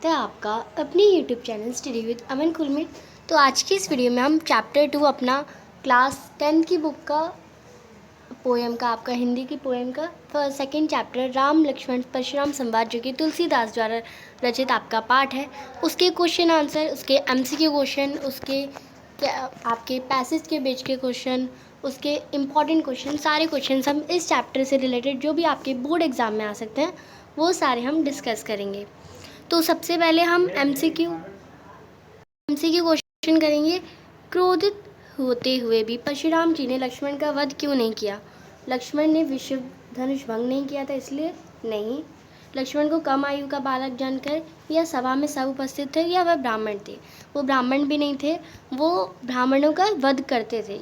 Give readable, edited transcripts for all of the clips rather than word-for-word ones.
स्वागत है आपका अपने YouTube चैनल स्टडी विद अमन कुल में। तो आज की इस वीडियो में हम चैप्टर 2 अपना क्लास 10 की बुक का पोएम का आपका हिंदी की पोएम का सेकंड चैप्टर राम लक्ष्मण परशुराम संवाद जो कि तुलसीदास द्वारा रचित आपका पाठ है, उसके क्वेश्चन आंसर, उसके MCQ क्वेश्चन, उसके आपके पैसेज के बीच के क्वेश्चन, उसके इम्पॉर्टेंट क्वेश्चन, सारे क्वेश्चन हम इस चैप्टर से रिलेटेड जो भी आपके बोर्ड एग्जाम में आ सकते हैं वो सारे हम डिस्कस करेंगे। तो सबसे पहले हम MCQ क्वेश्चन करेंगे। क्रोधित होते हुए भी परशुराम जी ने लक्ष्मण का वध क्यों नहीं किया? लक्ष्मण ने विश्व धनुष भंग नहीं किया था इसलिए नहीं। लक्ष्मण को कम आयु का बालक जानकर या सभा में सब उपस्थित थे या वह ब्राह्मण थे? वो ब्राह्मण भी नहीं थे, वो ब्राह्मणों का वध करते थे,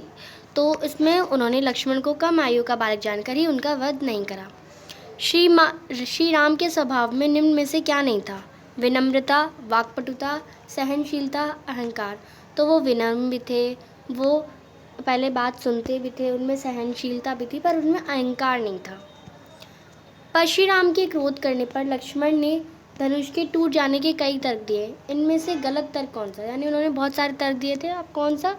तो इसमें उन्होंने लक्ष्मण को कम आयु का बालक जानकर ही उनका वध नहीं करा। श्री राम के स्वभाव में निम्न में से क्या नहीं था? विनम्रता, वाक्पटुता, सहनशीलता, अहंकार। तो वो विनम्र भी थे, वो पहले बात सुनते भी थे, उनमें सहनशीलता भी थी, पर उनमें अहंकार नहीं था। परशुराम के क्रोध करने पर लक्ष्मण ने धनुष के टूट जाने के कई तर्क दिए, इनमें से गलत तर्क कौन सा? यानी उन्होंने बहुत सारे तर्क दिए थे, अब कौन सा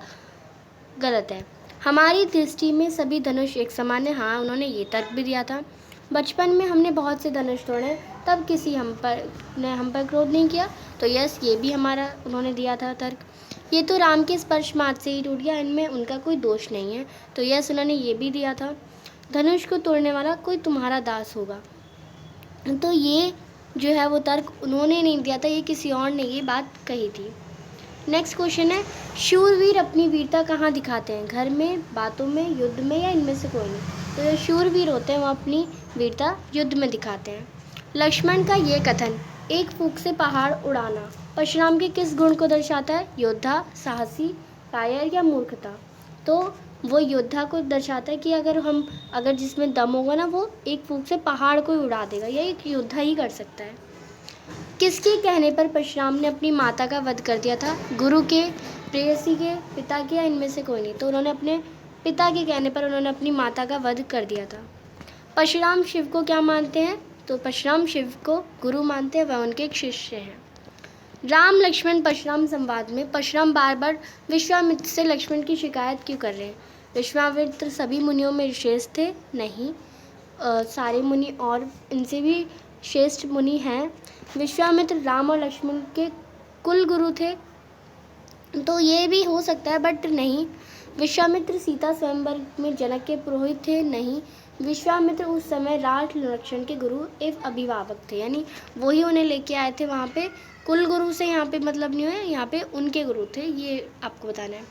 गलत है? हमारी दृष्टि में सभी धनुष एक समान है। हाँ, उन्होंने ये तर्क भी दिया था। बचपन में हमने बहुत से धनुष तोड़े, तब किसी हम पर क्रोध नहीं किया, तो यस, ये भी हमारा उन्होंने दिया था तर्क। ये तो राम के स्पर्श मात्र से ही टूट गया, इनमें उनका कोई दोष नहीं है, तो यस, उन्होंने ये भी दिया था। धनुष को तोड़ने वाला कोई तुम्हारा दास होगा, तो ये जो है वो तर्क उन्होंने नहीं दिया था, ये किसी और ने ये बात कही थी। नेक्स्ट क्वेश्चन है, शूरवीर अपनी वीरता कहाँ दिखाते हैं? घर में, बातों में, युद्ध में, या इनमें से कोई नहीं? तो जो शूरवीर होते हैं वो अपनी वीरता युद्ध में दिखाते हैं। लक्ष्मण का ये कथन, एक फूंक से पहाड़ उड़ाना, परशुराम के किस गुण को दर्शाता है? योद्धा, साहसी, कायर या मूर्खता? तो वो योद्धा को दर्शाता है कि अगर जिसमें दम होगा ना, वो एक फूंक से पहाड़ को उड़ा देगा, यह एक योद्धा ही कर सकता है। किसके कहने पर परशुराम ने अपनी माता का वध कर दिया था? गुरु के, प्रेयसी के, पिता के, या इनमें से कोई नहीं? तो उन्होंने अपने पिता के कहने पर उन्होंने अपनी माता का वध कर दिया था। परशुराम शिव को क्या मानते हैं? तो परशुराम शिव को गुरु मानते हैं, वह उनके एक शिष्य हैं। राम लक्ष्मण परशुराम संवाद में परशुराम बार बार विश्वामित्र से लक्ष्मण की शिकायत क्यों कर रहे हैं? विश्वामित्र सभी मुनियों में श्रेष्ठ थे? नहीं, सारे मुनि और इनसे भी श्रेष्ठ मुनि हैं। विश्वामित्र राम और लक्ष्मण के कुल गुरु थे, तो ये भी हो सकता है, बट नहीं। विश्वामित्र सीता स्वयंवर में जनक के पुरोहित थे? नहीं। विश्वामित्र उस समय राज लक्ष्मण के गुरु एवं अभिभावक थे, यानी वही उन्हें लेके आए थे वहाँ पे। कुल गुरु से यहाँ पे मतलब नहीं है, यहाँ पे उनके गुरु थे, ये आपको बताना है।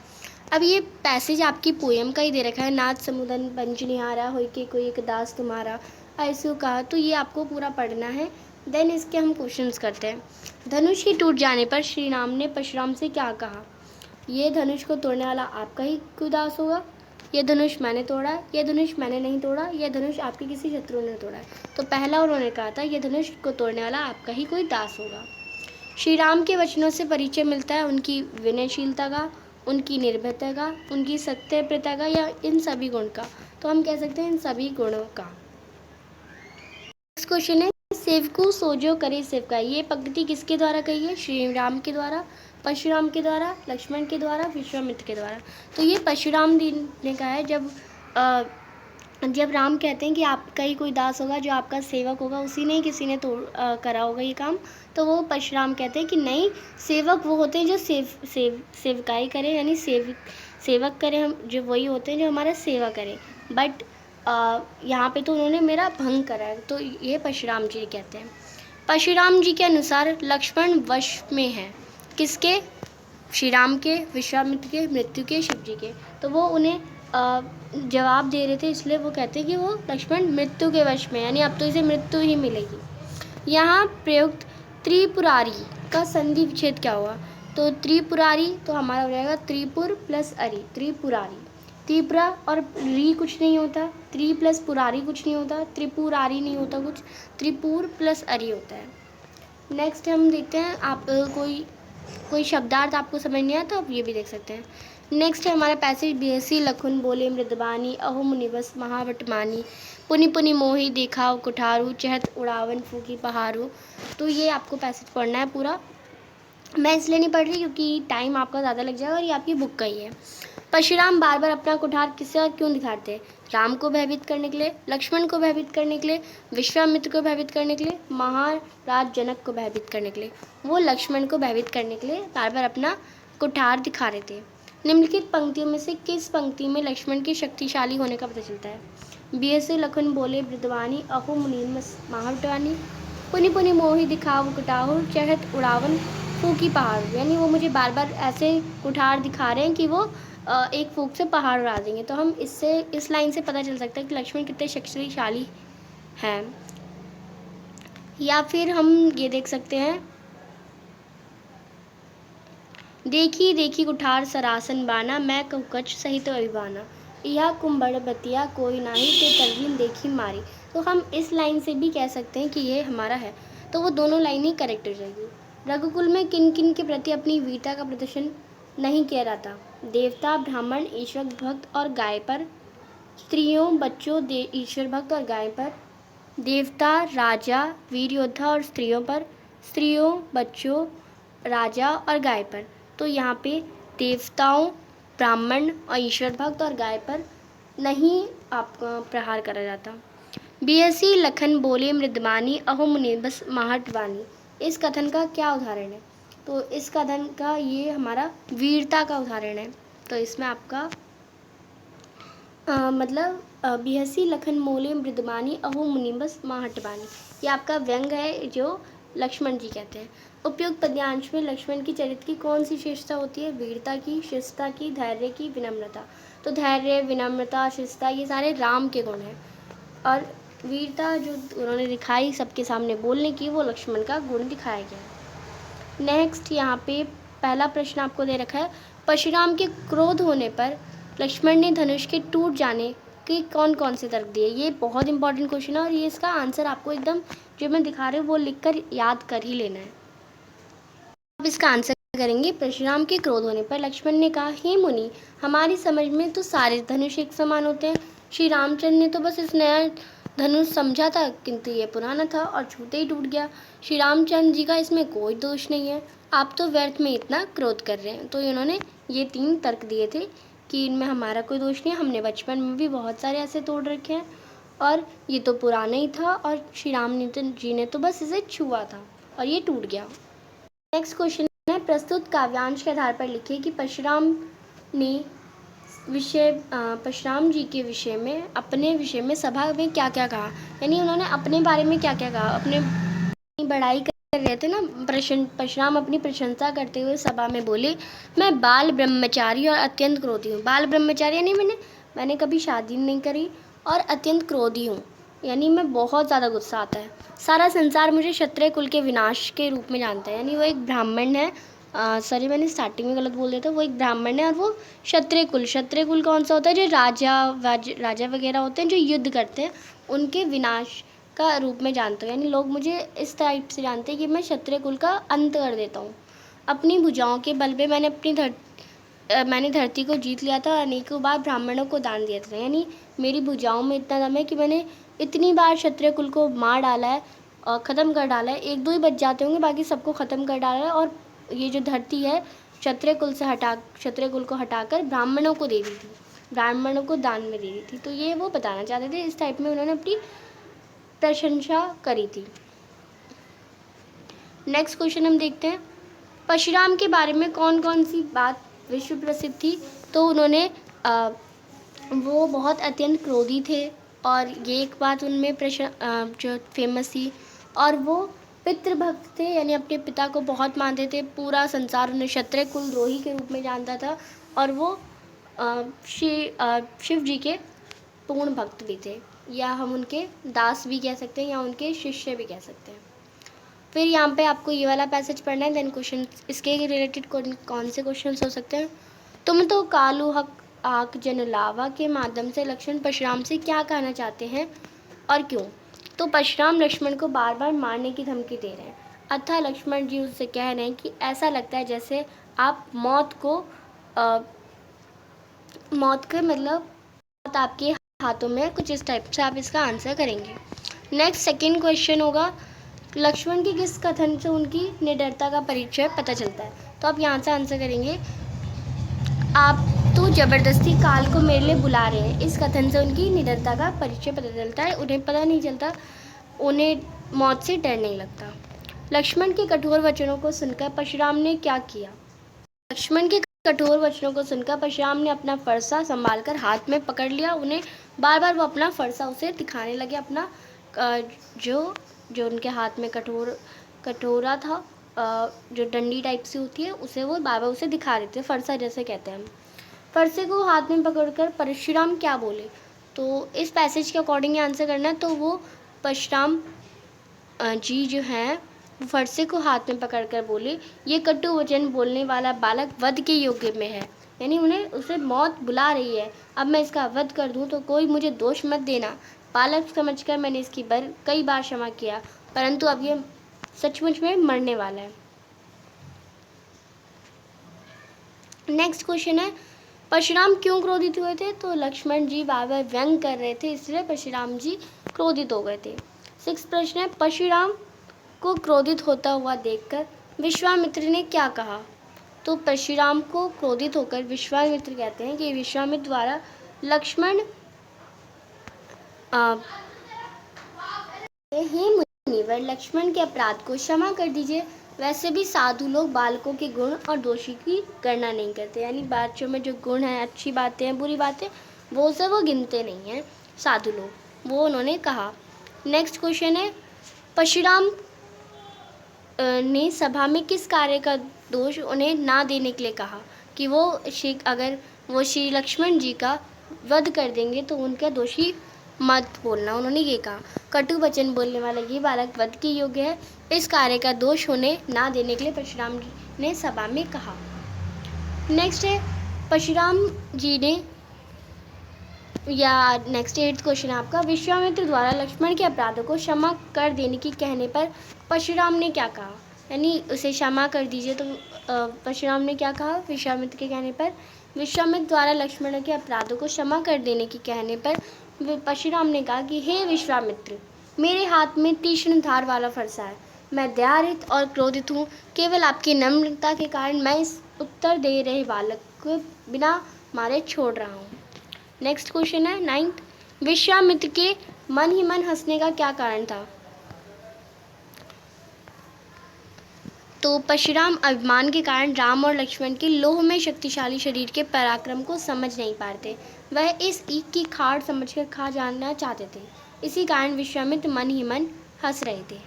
अब ये पैसेज आपकी पोएम का ही दे रखा है, नाच समुदन पंच निहारा होई के कोई एक दास तुम्हारा, ऐसे कहा, तो ये आपको पूरा पढ़ना है। देन इसके हम क्वेश्चंस करते हैं। धनुष के टूट जाने पर श्री राम ने परशुराम से क्या कहा? ये धनुष को तोड़ने वाला आपका ही कोई दास होगा, ये धनुष मैंने तोड़ा है, ये धनुष मैंने नहीं तोड़ा, ये धनुष आपके किसी शत्रु ने तोड़ा है। तो पहला उन्होंने कहा था ये धनुष को तोड़ने वाला आपका ही कोई दास होगा। श्री राम के वचनों से परिचय मिलता है उनकी विनयशीलता का, उनकी निर्भयता का, उनकी सत्यप्रियता का, या इन सभी गुण का? तो हम कह सकते हैं इन सभी गुणों का। नेक्स्ट क्वेश्चन है, सेवकु सोजो करे सेवका, ये पंक्ति किसके द्वारा कही है? श्री राम के द्वारा, परशुराम के द्वारा, लक्ष्मण के द्वारा, विश्वामित्र के द्वारा? तो ये परशुराम जी ने कहा है। जब राम कहते हैं कि आपका ही कोई दास होगा, जो आपका सेवक होगा, उसी ने किसी ने करा होगा ये काम, तो वो परशुराम कहते हैं कि नहीं, सेवक वो होते हैं जो सेवकाई करें, यानी सेवक करें हम, जो वही होते हैं जो हमारा सेवा करें, बट यहाँ पे तो उन्होंने मेरा भंग करा है, तो ये परशुराम जी कहते हैं। परशुराम जी के अनुसार लक्ष्मण वश में है किसके? श्री राम के, विश्वामित्र के, मृत्यु के, शिव जी के। तो वो उन्हें जवाब दे रहे थे, इसलिए वो कहते हैं कि वो लक्ष्मण मृत्यु के वश में, यानी अब तो इसे मृत्यु ही मिलेगी। यहाँ प्रयुक्त त्रिपुरारी का संधि विच्छेद क्या हुआ? तो त्रिपुरारी तो हमारा हो जाएगा त्रिपुर प्लस अरि, त्रिपुरारी। त्रिपुरा और री कुछ नहीं होता, त्रि प्लस पुरारी कुछ नहीं होता, त्रिपुरारी नहीं होता कुछ, त्रिपुर प्लस अरि होता है। नेक्स्ट हम देखते हैं, आप कोई शब्दार्थ आपको समझ नहीं आया तो आप ये भी देख सकते हैं। नेक्स्ट है हमारा पैसेज बीएससी लखुन बोले मृदबानी अहो मुनिबस महावटमानी पुनि पुनि मोही देखाओ कुठारू चहत उड़ावन फूकी पहाड़ू। तो ये आपको पैसेज पढ़ना है पूरा। मैं इसलिए नहीं पढ़ रही क्योंकि टाइम आपका ज़्यादा लग जाएगा और ये आपकी बुक का ही है। परशुराम बार बार अपना कुठार किससे और क्यों दिखाते हैं? राम को भयभीत करने के लिए, लक्ष्मण को भयभीत करने के लिए, विश्वामित्र को भयभीत करने के लिए, महाराज जनक को भयभीत करने के लिए। वो लक्ष्मण को भयभीत करने के लिए बार बार अपना कुठार दिखा रहे थे। निम्नलिखित पंक्तियों में से किस पंक्ति में लक्ष्मण के शक्तिशाली होने का पता चलता है? बीएससी लखन बोले मृदवानी अहो मुनीमस महावटवानी पुनि पुनि मोही दिखाओ कुटाहु चहत उड़ावन फूकी पहाड़। यानी वो मुझे बार बार ऐसे कुठार दिखा रहे हैं कि वो एक फूक से पहाड़ उड़ा देंगे। तो हम इससे इस लाइन से पता चल सकता है कि लक्ष्मण कितने शक्तिशाली हैं। या फिर हम ये देख सकते हैं, देखी देखी कुठार सरासन बाना मैं कहुकच सहित अभिबाना यह कुंभड़ बतिया कोई नाही ते तरवीन देखी मारी। तो हम इस लाइन से भी कह सकते हैं कि ये हमारा है। तो वो दोनों लाइनें करेक्ट हो जाएगी। रघुकुल में किन किन के प्रति अपनी वीरता का प्रदर्शन नहीं किया जाता? देवता, ब्राह्मण, ईश्वर भक्त और गाय पर। स्त्रियों, बच्चों, ईश्वर भक्त और गाय पर। देवता, राजा, वीर योद्धा और स्त्रियों पर। स्त्रियों, बच्चों, राजा और गाय पर। तो यहाँ पे देवताओं, ब्राह्मण और ईश्वर भक्त और गाय पर नहीं आपका प्रहार करा जाता। बीएससी लखन बोले मृदमानी अहो मुनिबस महाटवानी, इस कथन का क्या उदाहरण है? तो इस कथन का ये हमारा वीरता का उदाहरण है। तो इसमें आपका मतलब बीएससी लखन मोले मृदमानी अहो मुनिबस महाटवानी, ये आपका व्यंग है जो लक्ष्मण जी कहते हैं। उपयुक्त पद्यांश में लक्ष्मण की चरित्र की कौन सी विशेषता होती है? वीरता की, शिष्टता की, धैर्य की, विनम्रता। तो धैर्य, विनम्रता, शिष्टता ये सारे राम के गुण हैं और वीरता जो उन्होंने दिखाई सबके सामने बोलने की, वो लक्ष्मण का गुण दिखाया गया है। नेक्स्ट यहाँ पे पहला प्रश्न आपको दे रखा है, परशुराम के क्रोध होने पर लक्ष्मण ने धनुष के टूट जाने के कौन कौन से तर्क दिए? ये बहुत इंपॉर्टेंट क्वेश्चन है और ये इसका आंसर आपको एकदम जो मैं दिखा रही हूँ वो लिखकर याद कर ही लेना है। अब इसका आंसर करेंगे, परशुराम के क्रोध होने पर लक्ष्मण ने कहा, हे मुनि, हमारी समझ में तो सारे धनुष एक समान होते हैं। श्री रामचंद्र ने तो बस इस नया धनुष समझा था, किंतु ये पुराना था और छूते ही टूट गया। श्री रामचंद्र जी का इसमें कोई दोष नहीं है, आप तो व्यर्थ में इतना क्रोध कर रहे हैं। तो इन्होंने ये 3 तर्क दिए थे कि इनमें हमारा कोई दोष नहीं है, हमने बचपन में भी बहुत सारे ऐसे तोड़ रखे हैं और ये तो पुराना ही था और श्री राम जी ने तो बस इसे छुआ था और ये टूट गया। नेक्स्ट क्वेश्चन है, प्रस्तुत काव्यांश के आधार पर लिखिए कि परशुराम जी के विषय में अपने विषय में सभा में क्या क्या कहा। यानी उन्होंने अपने बारे में क्या क्या कहा, अपने बड़ाई कर रहे थे ना। परशुराम अपनी प्रशंसा करते हुए सभा में बोले, मैं बाल ब्रह्मचारी और अत्यंत क्रोधी हूँ। बाल ब्रह्मचारी यानी मैंने कभी शादी नहीं करी और अत्यंत क्रोधी हूँ, यानी मैं बहुत ज़्यादा गुस्सा आता है। सारा संसार मुझे क्षत्रिय कुल के विनाश के रूप में जानता है। यानी वो एक ब्राह्मण है, सॉरी मैंने स्टार्टिंग में गलत बोल दिया था, वो एक ब्राह्मण है और वो क्षत्रिय कुल कौन सा होता है? जो राजा वगैरह होते हैं जो युद्ध करते हैं, उनके विनाश का रूप में जानता हूँ। यानी लोग मुझे इस टाइप से जानते हैं कि मैं क्षत्रिय कुल का अंत कर देता हूँ। अपनी भुजाओं के बल पे मैंने धरती को जीत लिया था, अनेकों बार ब्राह्मणों को दान दिया था। यानी मेरी भुजाओं में इतना दम है कि मैंने इतनी बार क्षत्रिय कुल को मार डाला है और ख़त्म कर डाला है। 1-2 ही बच जाते होंगे, बाकी सबको ख़त्म कर डाला है। और ये जो धरती है क्षत्रिय कुल को हटाकर ब्राह्मणों को दे दी थी, ब्राह्मणों को दान में दे दी थी। तो ये वो बताना चाहते थे, इस टाइप में उन्होंने अपनी प्रशंसा करी थी। नेक्स्ट क्वेश्चन हम देखते हैं, परशुराम के बारे में कौन कौन सी बात विश्व प्रसिद्ध थी? तो उन्होंने वो बहुत अत्यंत क्रोधी थे और ये एक बात उनमें जो फेमस थी। और वो पितृभक्त थे, यानी अपने पिता को बहुत मानते थे। पूरा संसार उन्हें क्षत्रिय कुलद्रोही के रूप में जानता था और वो शिव जी के पूर्ण भक्त भी थे, या हम उनके दास भी कह सकते हैं या उनके शिष्य भी कह सकते हैं। फिर यहाँ पे आपको ये वाला पैसेज पढ़ना है। देन क्वेश्चन इसके रिलेटेड कौन से क्वेश्चन हो सकते हैं? तुम तो कालू हक आक जनलावा के माध्यम से लक्ष्मण परशुराम से क्या कहना चाहते हैं और क्यों? तो परशुराम लक्ष्मण को बार बार मारने की धमकी दे रहे हैं, अतः लक्ष्मण जी उससे कह रहे हैं कि ऐसा लगता है जैसे आप मौत को मौत का मतलब मौत आपके हाथों में, कुछ इस टाइप से आप इसका आंसर करेंगे। नेक्स्ट सेकंड क्वेश्चन होगा, लक्ष्मण के किस कथन से उनकी निडरता का परिचय पता चलता है? तो आप यहाँ से आंसर करेंगे, आप तो जबरदस्ती काल को मेरे लिए बुला रहे हैं। इस कथन से उनकी निडरता का परिचय पता चलता है। उन्हें पता नहीं चलता, उन्हें मौत से डर नहीं लगता। लक्ष्मण के कठोर वचनों को सुनकर परशुराम ने क्या किया? लक्ष्मण के कठोर वचनों को सुनकर परशुराम ने अपना फरसा संभालकर हाथ में पकड़ लिया। उन्हें बार बार वो अपना फरसा उसे दिखाने लगे। अपना जो जो उनके हाथ में कटोरा था, जो डंडी टाइप से होती है, उसे वो बार बार उसे दिखा रहे थे। फरसा जैसे कहते हैं हम। फरसे को हाथ में पकड़कर परशुराम क्या बोले? तो इस पैसेज के अकॉर्डिंग आंसर करना है। तो वो परशुराम जी जो हैं फरसे को हाथ में पकड़कर बोले, ये कटु वचन बोलने वाला बालक वध के योग्य में है। यानी उन्हें उसे मौत बुला रही है। अब मैं इसका वध कर दूं तो कोई मुझे दोष मत देना। बालक समझकर मैंने इसकी कई बार क्षमा किया, परंतु अब ये सचमुच में मरने वाला है। नेक्स्ट क्वेश्चन है, परशुराम क्यों क्रोधित हुए थे? तो लक्ष्मण जी बार बार व्यंग कर रहे थे, इसलिए परशुराम जी क्रोधित हो गए थे। 6 प्रश्न है, परशुराम को क्रोधित होता हुआ देखकर विश्वामित्र ने क्या कहा? तो परशुराम को क्रोधित होकर विश्वामित्र कहते हैं कि विश्वामित्र द्वारा लक्ष्मण हे मुनिवर, लक्ष्मण के अपराध को क्षमा कर दीजिए। वैसे भी साधु लोग बालकों के गुण और दोषी की गणना नहीं करते। यानी बच्चों में जो गुण है, अच्छी बातें हैं, बुरी बातें, वो सब वो गिनते नहीं हैं साधु लोग, वो उन्होंने कहा। नेक्स्ट क्वेश्चन है, परशुराम ने सभा में किस कार्य का दोष उन्हें ना देने के लिए कहा? कि वो अगर वो श्री लक्ष्मण जी का वध कर देंगे तो उनका दोषी मत बोलना, उन्होंने ये कहा। कटु वचन बोलने वाला ये बालक वध के योग्य है। इस कार्य का दोष उन्हें ना देने के लिए परशुराम जी ने सभा में कहा। नेक्स्ट है, परशुराम जी ने नेक्स्ट 8th क्वेश्चन है आपका, विश्वामित्र द्वारा लक्ष्मण के अपराधों को क्षमा कर देने की कहने पर परशुराम ने क्या कहा? यानी उसे क्षमा कर दीजिए तो परशुराम ने क्या कहा विश्वामित्र के कहने पर? विश्वामित्र द्वारा लक्ष्मण के अपराधों को क्षमा कर देने की कहने पर परशुराम ने कहा कि हे विश्वामित्र, मेरे हाथ में तीक्ष्ण धार वाला फरसा है। मैं दयारहित और क्रोधित हूँ। केवल आपकी नम्रता के कारण मैं इस उत्तर दे रहे बालक को बिना मारे छोड़ रहा हूँ। नेक्स्ट क्वेश्चन है 9th, विश्वामित्र के मन ही मन हंसने का क्या कारण था? तो परशुराम अभिमान के कारण राम और लक्ष्मण के लोह में शक्तिशाली शरीर के पराक्रम को समझ नहीं पाते। वह इस ईख की खाड़ समझकर खा जाना चाहते थे। इसी कारण विश्वामित्र मन ही मन हंस रहे थे।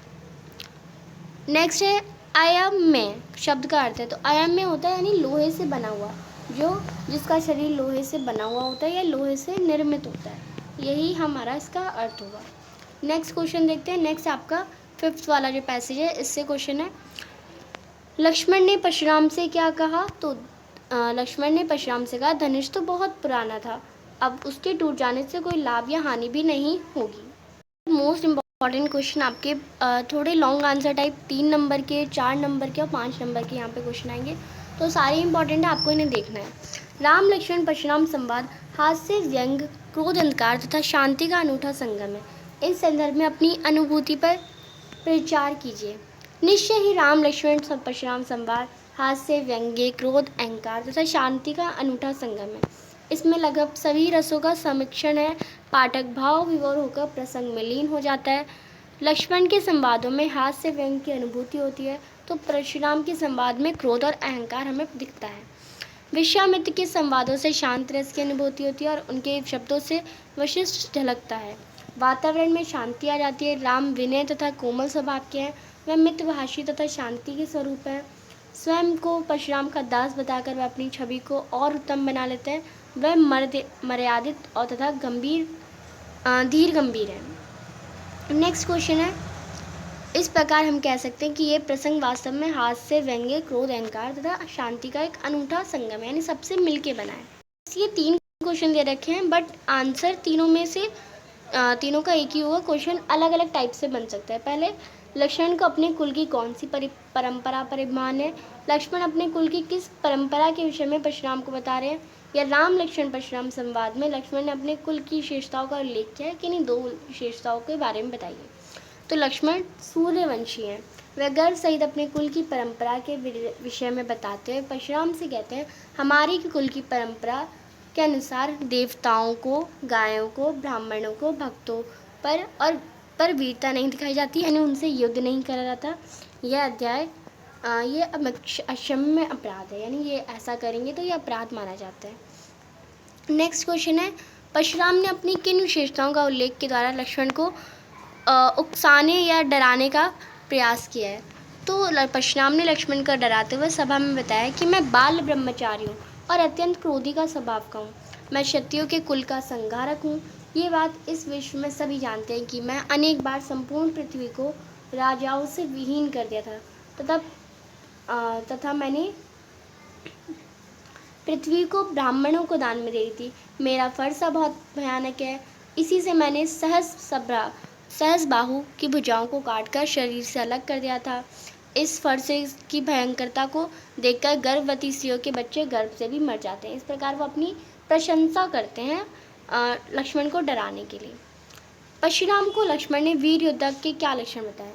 नेक्स्ट है, अयम में शब्द का अर्थ है। तो अयम में होता है यानी लोहे से बना हुआ, जिसका शरीर लोहे से बना हुआ होता है या लोहे से निर्मित होता है, यही हमारा इसका अर्थ होगा। नेक्स्ट क्वेश्चन देखते हैं। नेक्स्ट आपका 5th वाला जो पैसेज है, इससे क्वेश्चन है, लक्ष्मण ने परशुराम से क्या कहा? तो लक्ष्मण ने परशुराम से कहा, धनुष तो बहुत पुराना था, अब उसके टूट जाने से कोई लाभ या हानि भी नहीं होगी। मोस्ट इम्पॉर्टेंट क्वेश्चन आपके थोड़े लॉन्ग आंसर टाइप 3 नंबर के, 4 नंबर के और 5 नंबर के यहाँ पे क्वेश्चन आएंगे, तो सारे इंपॉर्टेंट है, आपको इन्हें देखना है। राम लक्ष्मण परशुराम संवाद हास्य, व्यंग, क्रोध, अंधकार तथा शांति का अनूठा संगम है। इस संदर्भ में अपनी अनुभूति पर विचार कीजिए। निश्चय ही राम लक्ष्मण परशुराम संवाद हास्य, व्यंग्य, क्रोध, अहंकार तथा शांति का अनूठा संगम है। इसमें लगभग सभी रसों का समीक्षण है। पाठक भाव विभोर होकर प्रसंग में लीन हो जाता है। लक्ष्मण के संवादों में हास्य व्यंग्य की अनुभूति होती है, तो परशुराम के संवाद में क्रोध और अहंकार हमें दिखता है। विश्वामित्र के संवादों से शांत रस की अनुभूति होती है और उनके शब्दों से वशिष्ठ झलकता है। वातावरण में शांति आ जाती है। राम विनय तथा कोमल स्वभाव के हैं। वह मितभाषी तथा शांति के स्वरूप है। स्वयं को परशुराम का दास बताकर वह अपनी छवि को और उत्तम बना लेते हैं। वह मर्यादित और तथा धीर गंभीर है। नेक्स्ट क्वेश्चन है, इस प्रकार हम कह सकते हैं कि ये प्रसंग वास्तव में हास्य, व्यंग्य, क्रोध, अहंकार तथा शांति का एक अनूठा संगम है, यानी सबसे मिलके बना है। ये 3 क्वेश्चन दे रखे हैं, बट आंसर तीनों में से तीनों का एक ही होगा। क्वेश्चन अलग अलग टाइप से बन सकता है। पहले लक्ष्मण को अपने कुल की कौन सी परंपरा पर अभिमान है? लक्ष्मण अपने कुल की किस परंपरा के विषय में परशुराम को बता रहे हैं? या राम लक्ष्मण परशुराम संवाद में लक्ष्मण ने अपने कुल की विशेषताओं का उल्लेख किया है कि नहीं? दो विशेषताओं के बारे में बताइए। तो लक्ष्मण सूर्यवंशी हैं। वह गर्व सहित अपने कुल की परंपरा के विषय में बताते हैं। परशुराम से कहते हैं, हमारी कुल की परंपरा के अनुसार देवताओं को, गायों को, ब्राह्मणों को, भक्तों पर वीरता नहीं दिखाई जाती, यानी उनसे युद्ध नहीं करा जाता। यह अध्याय ये अक्षम्य अपराध है, यानी ये ऐसा करेंगे तो ये अपराध माना जाता है। नेक्स्ट क्वेश्चन है, परशुराम ने अपनी किन विशेषताओं का उल्लेख के द्वारा लक्ष्मण को उकसाने या डराने का प्रयास किया है? तो परशुराम ने लक्ष्मण को डराते हुए सभा में बताया कि मैं बाल ब्रह्मचारी हूँ और अत्यंत क्रोधी का स्वभाव का हूँ। मैं क्षत्रियों के कुल का संहारक हूँ। ये बात इस विश्व में सभी जानते हैं कि मैं अनेक बार संपूर्ण पृथ्वी को राजाओं से विहीन कर दिया था तथा मैंने पृथ्वी को ब्राह्मणों को दान में दे दी थी। मेरा फरसा बहुत भयानक है। इसी से मैंने सहस बाहु की भुजाओं को काटकर शरीर से अलग कर दिया था। इस फरसे की भयंकरता को देखकर गर्भवती स्त्रियों के बच्चे गर्भ से भी मर जाते हैं। इस प्रकार वो अपनी प्रशंसा करते हैं लक्ष्मण को डराने के लिए। परशुराम को लक्ष्मण ने वीर योद्धा के क्या लक्षण बताए?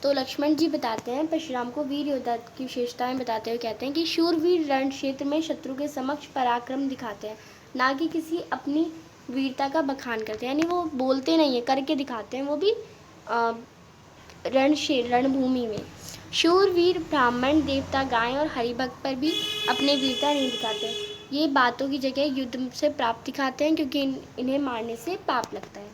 तो लक्ष्मण जी बताते हैं, परशुराम को वीर योद्धा की विशेषताएं बताते हुए कहते हैं कि शूरवीर रण क्षेत्र में शत्रु के समक्ष पराक्रम दिखाते हैं, ना कि किसी अपनी वीरता का बखान करते हैं, यानी वो बोलते नहीं है, करके दिखाते हैं, वो भी रणभूमि में। शूरवीर ब्राह्मण, देवता, गाय और हरिभक्त पर भी अपने वीरता नहीं दिखाते। ये बातों की जगह युद्ध से प्राप्त दिखाते हैं, क्योंकि इन्हें मारने से पाप लगता है।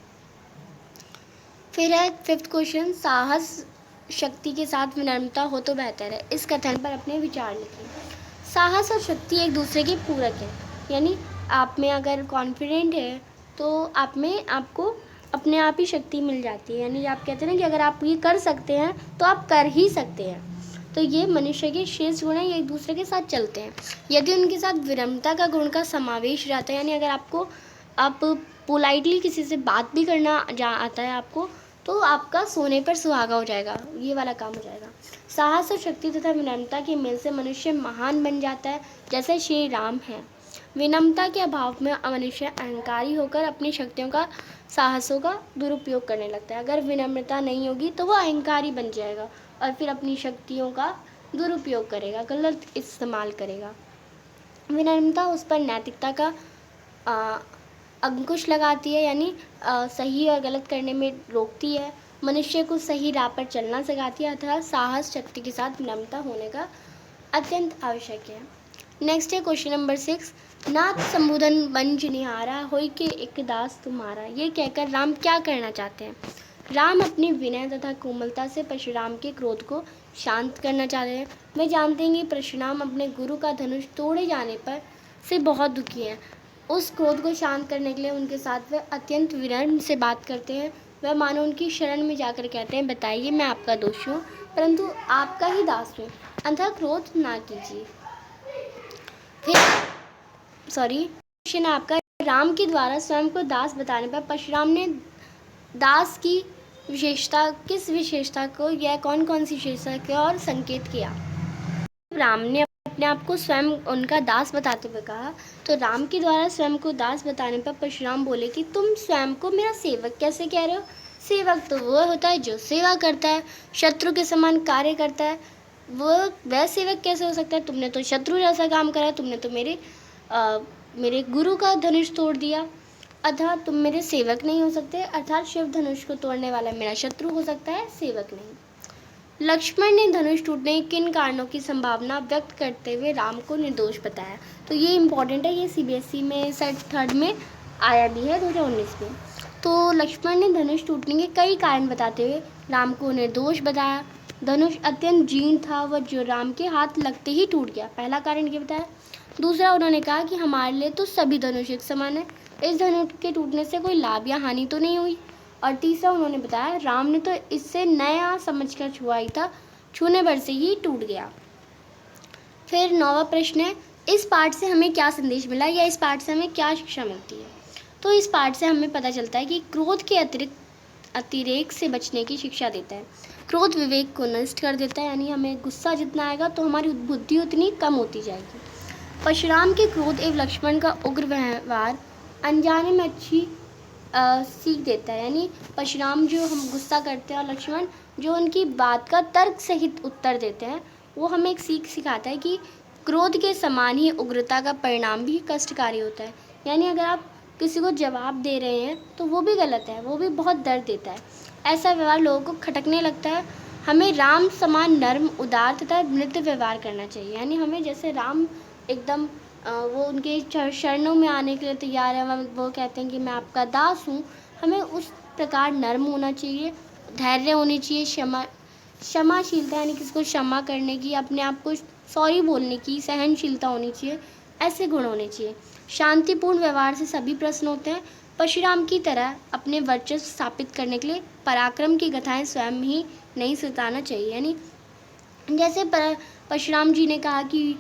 फिर है 5th क्वेश्चन, साहस शक्ति के साथ विनम्रता हो तो बेहतर है। इस कथन पर अपने विचार लिखिए। साहस और शक्ति एक दूसरे के पूरक है, यानी आप में अगर कॉन्फिडेंट है तो आप में आपको अपने आप ही शक्ति मिल जाती है, यानी आप कहते हैं ना कि अगर आप ये कर सकते हैं तो आप कर ही सकते हैं। तो ये मनुष्य के श्रेष्ठ गुण हैं, ये एक दूसरे के साथ चलते हैं। यदि उनके साथ विनम्रता का गुण का समावेश रहता है, यानी अगर आप पोलाइटली किसी से बात भी करना आता है आपको, तो आपका सोने पर सुहागा हो जाएगा, ये वाला काम हो जाएगा। साहस और शक्ति तथा विनम्रता के मेल से मनुष्य महान बन जाता है, जैसे श्री राम हैं। विनम्रता के अभाव में मनुष्य अहंकारी होकर अपनी शक्तियों का, साहसों का दुरुपयोग करने लगता है। अगर विनम्रता नहीं होगी तो वो अहंकारी बन जाएगा और फिर अपनी शक्तियों का दुरुपयोग करेगा, गलत इस्तेमाल करेगा। विनम्रता उस पर नैतिकता का अंकुश लगाती है, यानी सही और गलत करने में रोकती है, मनुष्य को सही राह पर चलना सिखाती है। अतः साहस शक्ति के साथ विनम्रता होने का अत्यंत आवश्यक है। नेक्स्ट है क्वेश्चन नंबर 6, नाथ संबोधन बंज निहारा होई के एक दास तुम्हारा। ये कहकर राम क्या करना चाहते हैं? राम अपनी विनय तथा कोमलता से परशुराम के क्रोध को शांत करना चाहते हैं। वे जानते हैं कि परशुराम अपने गुरु का धनुष तोड़े जाने पर से बहुत दुखी हैं। उस क्रोध को शांत करने के लिए उनके साथ वे अत्यंत विनम्र से बात करते हैं। वह मानो उनकी शरण में जाकर कहते हैं, बताइए मैं आपका दोषी हूँ, परंतु आपका ही दास हूँ, अतः क्रोध ना कीजिए। फिर क्वेश्चन आपका, राम के द्वारा स्वयं को दास बताने पर परशुराम ने दास की विशेषता, किस विशेषता को या कौन कौन सी विशेषता को और संकेत किया? राम ने अपने आप को स्वयं उनका दास बताते हुए कहा, तो राम के द्वारा स्वयं को दास बताने पर परशुराम बोले कि तुम स्वयं को मेरा सेवक कैसे कह रहे हो? सेवक तो वो होता है जो सेवा करता है, शत्रु के समान कार्य करता है, वह सेवक कैसे हो सकता है? तुमने तो शत्रु जैसा काम करा, तुमने तो मेरे गुरु का धनुष तोड़ दिया, अतः तुम मेरे सेवक नहीं हो सकते, अर्थात शिव धनुष को तोड़ने वाला मेरा शत्रु हो सकता है, सेवक नहीं। लक्ष्मण ने धनुष टूटने के किन कारणों की संभावना व्यक्त करते हुए राम को निर्दोष बताया? तो ये इम्पॉर्टेंट है, ये CBSE में सेट 3rd में आया भी है 2019 में। तो लक्ष्मण ने धनुष टूटने के कई कारण बताते हुए राम को निर्दोष बताया। धनुष अत्यंत जीर्ण था, वह जो राम के हाथ लगते ही टूट गया, पहला कारण ये बताया। दूसरा, उन्होंने कहा कि हमारे लिए तो सभी धनुष एक समान है, इस धनुष के टूटने से कोई लाभ या हानि तो नहीं हुई। और तीसरा, उन्होंने बताया राम ने तो इससे नया समझकर छुआ ही था, छूने भर से ही टूट गया। फिर 9वां प्रश्न है, इस पाठ से हमें क्या संदेश मिला या इस पाठ से हमें क्या शिक्षा मिलती है? तो इस पाठ से हमें पता चलता है कि क्रोध के अतिरेक से बचने की शिक्षा देता है। क्रोध विवेक को नष्ट कर देता है, यानी हमें गुस्सा जितना आएगा तो हमारी बुद्धि उतनी कम होती जाएगी। परशुराम के क्रोध एवं लक्ष्मण का उग्र व्यवहार अनजाने में अच्छी सीख देता है, यानी परशुराम जो हम गुस्सा करते हैं और लक्ष्मण जो उनकी बात का तर्क सहित उत्तर देते हैं, वो हमें एक सीख सिखाता है कि क्रोध के समान ही उग्रता का परिणाम भी कष्टकारी होता है। यानी अगर आप किसी को जवाब दे रहे हैं तो वो भी गलत है, वो भी बहुत दर्द देता है। ऐसा व्यवहार लोगों को खटकने लगता है। हमें राम समान नर्म, उदार तथा मृदु व्यवहार करना चाहिए, यानी हमें जैसे राम एकदम वो उनके शरणों में आने के लिए तैयार है, वो कहते हैं कि मैं आपका दास हूँ, हमें उस प्रकार नर्म होना चाहिए, धैर्य होनी चाहिए, क्षमाशीलता यानी किसी को क्षमा करने की, अपने आप को सॉरी बोलने की सहनशीलता होनी चाहिए, ऐसे गुण होने चाहिए। शांतिपूर्ण व्यवहार से सभी प्रश्न होते हैं। परशुराम की तरह अपने वर्चस्व स्थापित करने के लिए पराक्रम की गाथाएं स्वयं ही नहीं सुनाना चाहिए, यानी जैसे परशुराम जी ने कहा कि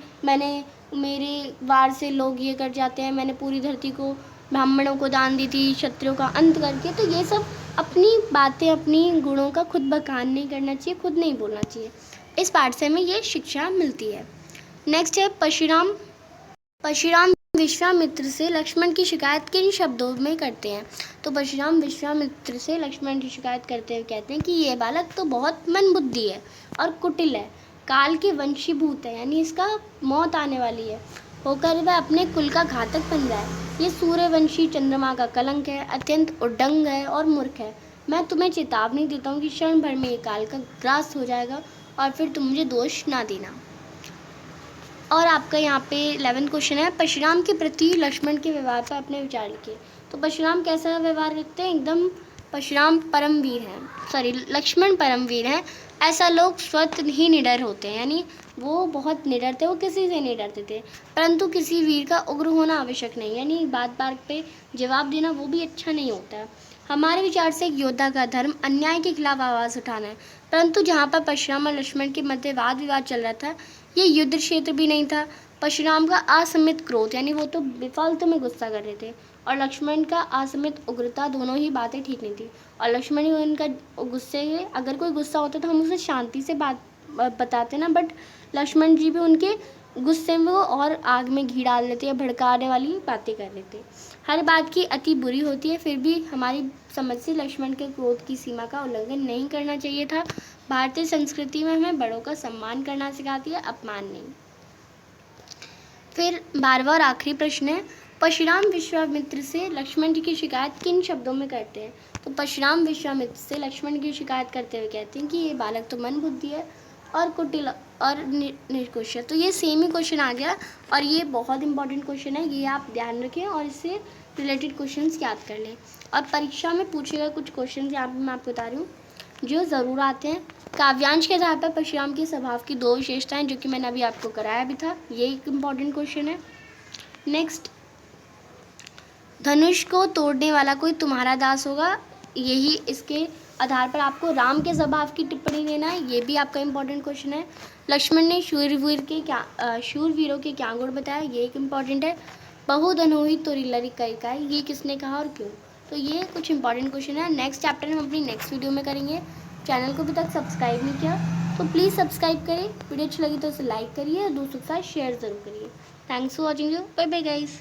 मेरे वार से लोग ये कर जाते हैं, मैंने पूरी धरती को ब्राह्मणों को दान दी थी क्षत्रियों का अंत करके। तो ये सब अपनी बातें, अपनी गुणों का खुद बखान नहीं करना चाहिए, खुद नहीं बोलना चाहिए। इस पाठ से हमें ये शिक्षा मिलती है। नेक्स्ट है परशुराम विश्वामित्र से लक्ष्मण की शिकायत किन शब्दों में करते हैं। तो परशुराम विश्वामित्र से लक्ष्मण की शिकायत करते हुए कहते हैं कि ये बालक तो बहुत मंदबुद्धि है और कुटिल है, काल के वंशीभूत है, यानी इसका मौत आने वाली है, होकर वह अपने कुल का घातक बन रहा है। ये सूर्यवंशी चंद्रमा का कलंक है, अत्यंत उद्दंड है और मूर्ख है। मैं तुम्हें चेतावनी देता हूँ कि क्षण भर में ये काल का ग्रास हो जाएगा और फिर तुम मुझे दोष ना देना। और आपका यहाँ पे 11th क्वेश्चन है, परशुराम के प्रति लक्ष्मण के व्यवहार पर अपने विचार लिखिए। तो परशुराम कैसा व्यवहार रखते हैं, एकदम परशुराम परमवीर हैं, लक्ष्मण परमवीर हैं। ऐसा लोग स्वतः ही निडर होते हैं, यानी वो बहुत निडर थे, वो किसी से नहीं डरते थे। परंतु किसी वीर का उग्र होना आवश्यक नहीं, यानी बात बात पे जवाब देना वो भी अच्छा नहीं होता है। हमारे विचार से एक योद्धा का धर्म अन्याय के खिलाफ आवाज़ उठाना है। परंतु जहाँ पर परशुराम और लक्ष्मण के मध्य वाद विवाद चल रहा था, ये युद्ध क्षेत्र भी नहीं था। परशुराम का असमित क्रोध, यानी वो तो बेफालतू में गुस्सा कर रहे थे, और लक्ष्मण का असमित उग्रता, दोनों ही बातें ठीक नहीं थी। और लक्ष्मण ही उनका गुस्से है, अगर कोई गुस्सा होता तो हम उसे शांति से बात बताते ना, बट लक्ष्मण जी भी उनके गुस्से में वो और आग में घी डाल देते या भड़काने वाली बातें कर रहे थे। हर बात की अति बुरी होती है, फिर भी हमारी समझ से लक्ष्मण के क्रोध की सीमा का उल्लंघन नहीं करना चाहिए था। भारतीय संस्कृति में हमें बड़ों का सम्मान करना सिखाती है, अपमान नहीं। फिर 12वां और आखिरी प्रश्न है, परशुराम विश्वामित्र से लक्ष्मण जी की शिकायत किन शब्दों में करते हैं। तो परशुराम विश्वामित्र से लक्ष्मण की शिकायत करते हुए कहते हैं कि ये बालक तो मंदबुद्धि है और कुटिल और निष्कुश है। तो ये सेम ही क्वेश्चन आ गया और ये बहुत इंपॉर्टेंट क्वेश्चन है, ये आप ध्यान रखें और इससे रिलेटेड क्वेश्चंस याद कर लें। और परीक्षा में पूछे गए कुछ क्वेश्चन यहाँ पर मैं आपको बता रही हूँ जो ज़रूर आते हैं। काव्यांश के आधार पर परशुराम के स्वभाव की 2 विशेषताएं, जो कि मैंने अभी आपको कराया भी था, ये एक इम्पॉर्टेंट क्वेश्चन है। नेक्स्ट, धनुष को तोड़ने वाला कोई तुम्हारा दास होगा, यही इसके आधार पर आपको राम के स्वभाव की टिप्पणी देना है, ये भी आपका इम्पॉर्टेंट क्वेश्चन है। लक्ष्मण ने शूरवीरों के क्या गुण बताया, ये एक इम्पॉर्टेंट है। बहुधनुही तुरिलरी कई, ये किसने कहा और क्यों। तो ये कुछ इंपॉर्टेंट क्वेश्चन है। नेक्स्ट चैप्टर हम अपनी नेक्स्ट वीडियो में करेंगे। चैनल को अभी तक सब्सक्राइब नहीं किया तो प्लीज़ सब्सक्राइब करें, वीडियो अच्छी लगी तो उसे लाइक करिए और दोस्तों के साथ शेयर ज़रूर करिए। Thanks for watching you, bye bye guys.